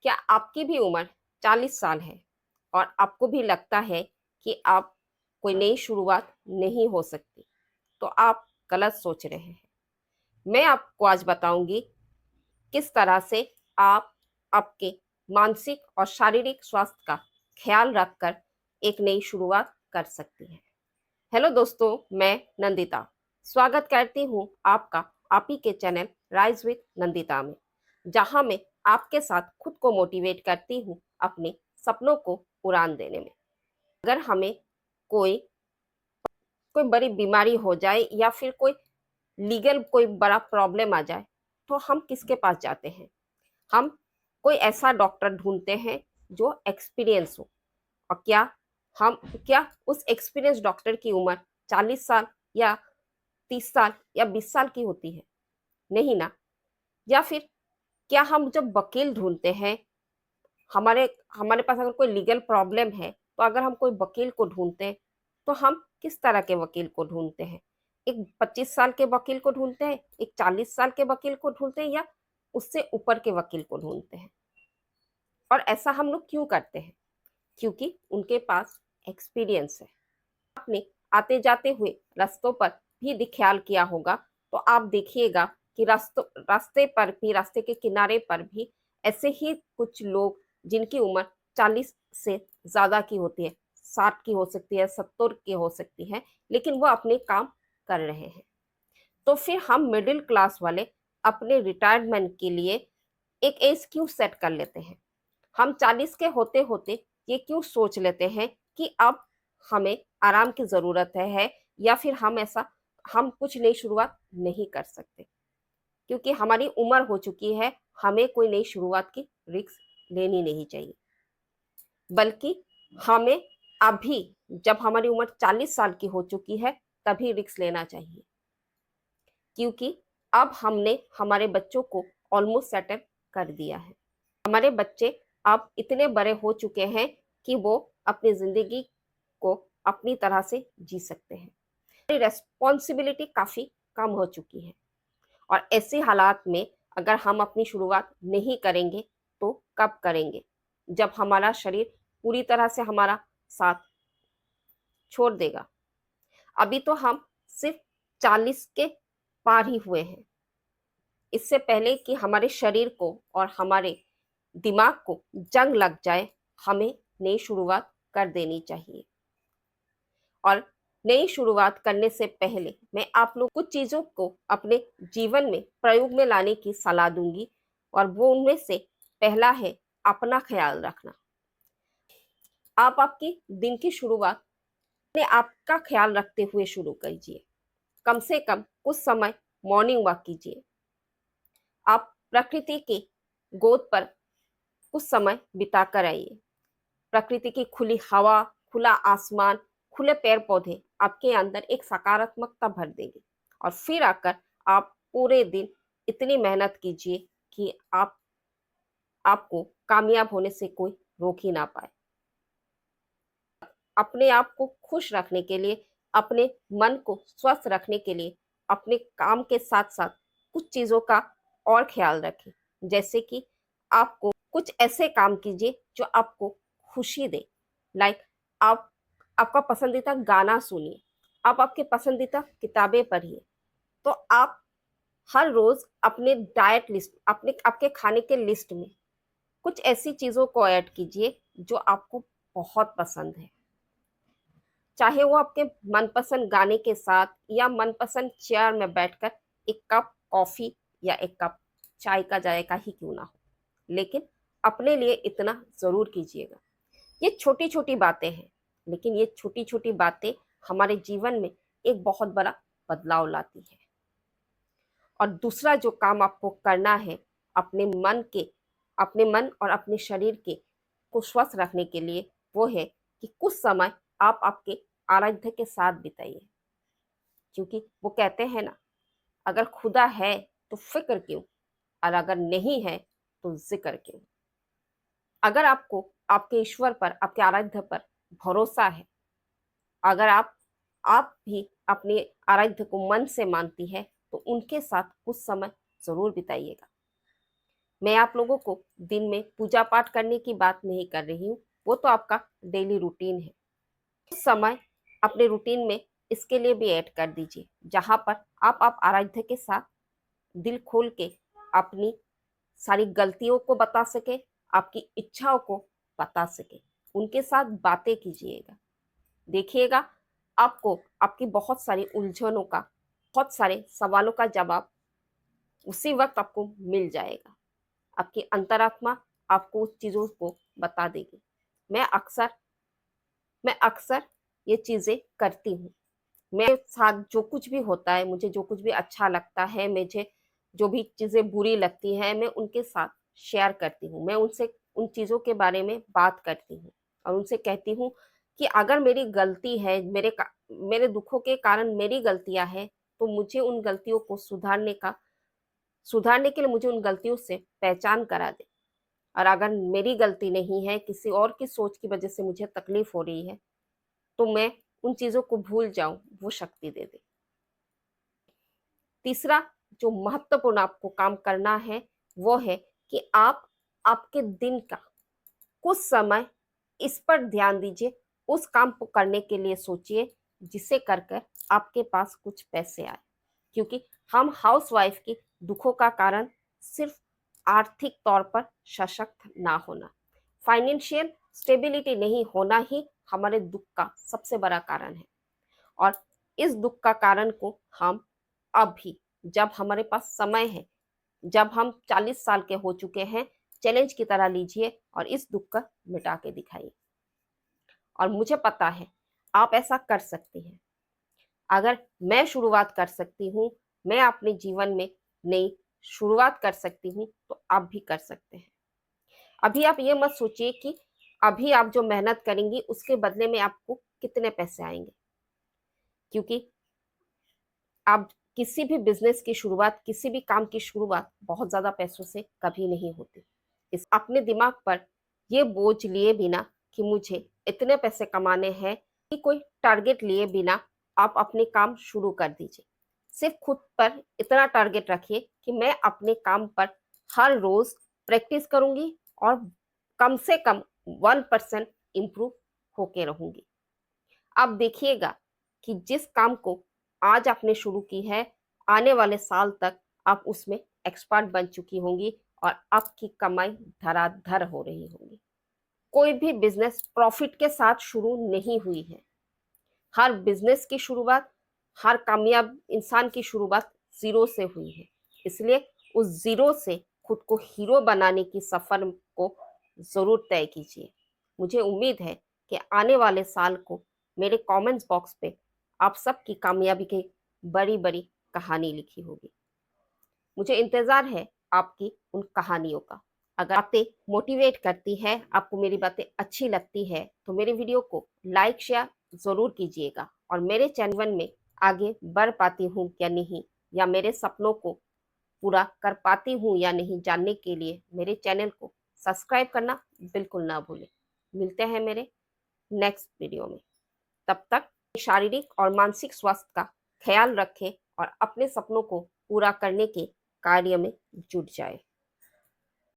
क्या आपकी भी उम्र 40 साल है और आपको भी लगता है कि आप कोई नई शुरुआत नहीं हो सकती? तो आप गलत सोच रहे हैं। मैं आपको आज बताऊंगी किस तरह से आप आपके मानसिक और शारीरिक स्वास्थ्य का ख्याल रखकर एक नई शुरुआत कर सकती हैं। हेलो दोस्तों, मैं नंदिता स्वागत करती हूँ आपका आप ही के चैनल राइज विद नंदिता में, जहाँ मैं आपके साथ खुद को मोटिवेट करती हूँ अपने सपनों को उड़ान देने में। अगर हमें कोई कोई बड़ी बीमारी हो जाए या फिर कोई लीगल कोई बड़ा प्रॉब्लम आ जाए, तो हम किसके पास जाते हैं? हम कोई ऐसा डॉक्टर ढूंढते हैं जो एक्सपीरियंस हो। और क्या उस एक्सपीरियंस डॉक्टर की उम्र 40 साल या 30 साल या 20 साल की होती है? नहीं ना। या फिर क्या हम जब वकील ढूंढते हैं, हमारे हमारे पास अगर कोई लीगल प्रॉब्लम है, तो अगर हम कोई वकील को ढूंढते हैं तो हम किस तरह के वकील को ढूंढते हैं? एक 25 साल के वकील को ढूंढते हैं, एक 40 साल के वकील को ढूंढते हैं, या उससे ऊपर के वकील को ढूंढते हैं? और ऐसा हम लोग क्यों करते हैं? क्योंकि उनके पास एक्सपीरियंस है। आपने आते जाते हुए रास्तों पर भी ख्याल किया होगा, तो आप देखिएगा कि रास्ते के किनारे पर भी ऐसे ही कुछ लोग जिनकी उम्र 40 से ज्यादा की होती है, 60 की हो सकती है, 70 की हो सकती है, लेकिन वो अपने काम कर रहे हैं। तो फिर हम मिडिल क्लास वाले अपने रिटायरमेंट के लिए एक एज क्यों सेट कर लेते हैं? हम 40 के होते होते ये क्यों सोच लेते हैं कि अब हमें आराम की जरूरत है, या फिर हम कुछ नई शुरुआत नहीं कर सकते क्योंकि हमारी उम्र हो चुकी है? हमें कोई नई शुरुआत की रिस्क लेनी नहीं चाहिए, बल्कि हमें अभी, जब हमारी उम्र 40 साल की हो चुकी है, तभी रिस्क लेना चाहिए। क्योंकि अब हमने हमारे बच्चों को ऑलमोस्ट सेटल कर दिया है। हमारे बच्चे अब इतने बड़े हो चुके हैं कि वो अपनी जिंदगी को अपनी तरह से जी सकते हैं। हमारी रेस्पॉन्सिबिलिटी काफी कम हो चुकी है, और ऐसे हालात में अगर हम अपनी शुरुआत नहीं करेंगे तो कब करेंगे? जब हमारा शरीर पूरी तरह से हमारा साथ छोड़ देगा। अभी तो हम सिर्फ 40 के पार ही हुए हैं। इससे पहले कि हमारे शरीर को और हमारे दिमाग को जंग लग जाए, हमें नई शुरुआत कर देनी चाहिए। और नई शुरुआत करने से पहले मैं आप लोग कुछ चीजों को अपने जीवन में प्रयोग में लाने की सलाह दूंगी, और वो उनमें से पहला है अपना ख्याल रखना। आप आपकी दिन की शुरुआत अपने आप का ख्याल रखते हुए शुरू कीजिए। कम से कम कुछ समय मॉर्निंग वॉक कीजिए। आप प्रकृति की गोद पर कुछ समय बिता कर आइए। प्रकृति की खुली हवा, खुला आसमान, खुले पेड़ पौधे आपके अंदर एक सकारात्मकता भर देंगे। और फिर आकर आप पूरे दिन इतनी मेहनत कीजिए कि आपको कामयाब होने से कोई रोक ही ना पाए। अपने आप को खुश रखने के लिए, अपने मन को स्वस्थ रखने के लिए, अपने काम के साथ साथ कुछ चीजों का और ख्याल रखें। जैसे कि आपको कुछ ऐसे काम कीजिए जो आपको खुशी दे। लाइक, आप आपका पसंदीदा गाना सुनिए, आप आपके पसंदीदा किताबें पढ़िए। तो आप हर रोज अपने डाइट लिस्ट, अपने आपके खाने के लिस्ट में कुछ ऐसी चीजों को ऐड कीजिए जो आपको बहुत पसंद है। चाहे वो आपके मनपसंद गाने के साथ या मनपसंद चेयर में बैठकर एक कप कॉफी या एक कप चाय का जायका ही क्यों ना हो, लेकिन अपने लिए इतना जरूर कीजिएगा। ये छोटी छोटी बातें हैं, लेकिन ये छोटी छोटी बातें हमारे जीवन में एक बहुत बड़ा बदलाव लाती है। और दूसरा जो काम आपको करना है अपने मन और अपने शरीर के को स्वस्थ रखने के लिए, वो है कि कुछ समय आप आपके आराध्य के साथ बिताइए। क्योंकि वो कहते हैं ना, अगर खुदा है तो फिक्र क्यों, और अगर नहीं है तो जिक्र क्यों। अगर आपको आपके ईश्वर पर, आपके आराध्य पर भरोसा है, अगर आप भी अपने आराध्य को मन से मानती है, तो उनके साथ कुछ समय जरूर बिताइएगा। मैं आप लोगों को दिन में पूजा पाठ करने की बात नहीं कर रही हूँ, वो तो आपका डेली रूटीन है। कुछ समय अपने रूटीन में इसके लिए भी ऐड कर दीजिए, जहां पर आप आराध्य के साथ दिल खोल के अपनी सारी गलतियों को बता सके, आपकी इच्छाओं को बता सके, उनके साथ बातें कीजिएगा। देखिएगा आपको आपकी बहुत सारी उलझनों का, बहुत सारे सवालों का जवाब उसी वक्त आपको मिल जाएगा। आपकी अंतरात्मा आपको उस चीजों को बता देगी। मैं अक्सर मैं अक्सर ये चीजें करती हूँ। मेरे साथ जो कुछ भी होता है, मुझे जो कुछ भी अच्छा लगता है, मुझे जो भी चीजें बुरी लगती हैं, मैं उनके साथ शेयर करती हूँ। मैं उनसे उन चीजों के बारे में बात करती हूँ और उनसे कहती हूँ कि अगर मेरी गलती है, मेरे दुखों के कारण मेरी गलतियां हैं, तो मुझे उन गलतियों को सुधारने के लिए मुझे उन गलतियों से पहचान करा दे। और अगर मेरी गलती नहीं है, किसी और की सोच की वजह से मुझे तकलीफ हो रही है, तो मैं उन चीजों को भूल जाऊं, वो शक्ति दे दे। तीसरा जो महत्वपूर्ण आपको काम करना है, वो है कि आप आपके दिन का कुछ समय इस पर ध्यान दीजिए, उस काम को करने के लिए सोचिए जिसे कर कर आपके पास कुछ पैसे आए। क्योंकि हम हाउसवाइफ की दुखों का कारण सिर्फ आर्थिक तौर पर सशक्त ना होना, फाइनेंशियल स्टेबिलिटी नहीं होना ही हमारे दुख का सबसे बड़ा कारण है। और इस दुख का कारण को हम अभी, जब हमारे पास समय है, जब हम 40 साल के हो चुके हैं, चैलेंज की तरह लीजिए और इस दुख का मिटा के दिखाइए। और मुझे पता है आप ऐसा कर सकती हैं। अगर मैं शुरुआत कर सकती हूँ, मैं अपने जीवन में नई शुरुआत कर सकती हूँ, तो आप भी कर सकते हैं। अभी आप ये मत सोचिए कि अभी आप जो मेहनत करेंगी उसके बदले में आपको कितने पैसे आएंगे, क्योंकि आप किसी भी बिजनेस की शुरुआत, किसी भी काम की शुरुआत बहुत ज्यादा पैसों से कभी नहीं होती। इस अपने दिमाग पर ये बोझ लिए बिना कि मुझे इतने पैसे कमाने हैं, कि कोई टारगेट लिए बिना आप अपने काम शुरू कर दीजिए। सिर्फ खुद पर इतना टारगेट रखिए कि मैं अपने काम पर हर रोज प्रैक्टिस करूंगी और कम से कम 1% इम्प्रूव होके रहूंगी। आप देखिएगा कि जिस काम को आज आपने शुरू की है, आने वाले साल तक आप उसमें एक्सपर्ट बन चुकी होंगी और आपकी कमाई धड़ाधड़ हो रही होगी। कोई भी बिजनेस प्रॉफिट के साथ शुरू नहीं हुई है। हर बिजनेस की शुरुआत, हर कामयाब इंसान की शुरुआत जीरो से हुई है। इसलिए उस जीरो से खुद को हीरो बनाने की सफर को जरूर तय कीजिए। मुझे उम्मीद है कि आने वाले साल को मेरे कमेंट्स बॉक्स पे आप सबकी कामयाबी की बड़ी बड़ी कहानी लिखी होगी। मुझे इंतजार है आपकी उन कहानियों का। अगर बातें मोटिवेट करती है, आपको मेरी बातें अच्छी लगती है, तो मेरे वीडियो को लाइक शेयर जरूर कीजिएगा। और मेरे चैनल में आगे बढ़ पाती हूँ या नहीं, या मेरे सपनों को पूरा कर पाती हूँ या नहीं, जानने के लिए मेरे चैनल को सब्सक्राइब करना बिल्कुल ना भूलें। मिलते हैं मेरे नेक्स्ट वीडियो में। तब तक शारीरिक और मानसिक स्वास्थ्य का ख्याल रखें और अपने सपनों को पूरा करने के कार्य में जुट जाए।